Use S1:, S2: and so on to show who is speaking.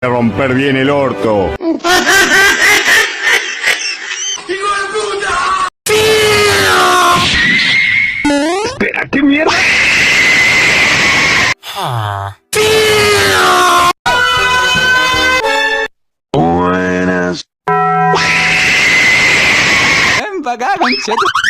S1: Romper bien el orto. Espera, ¿qué mierda? Buenas.
S2: Ven pa' acá, concheto.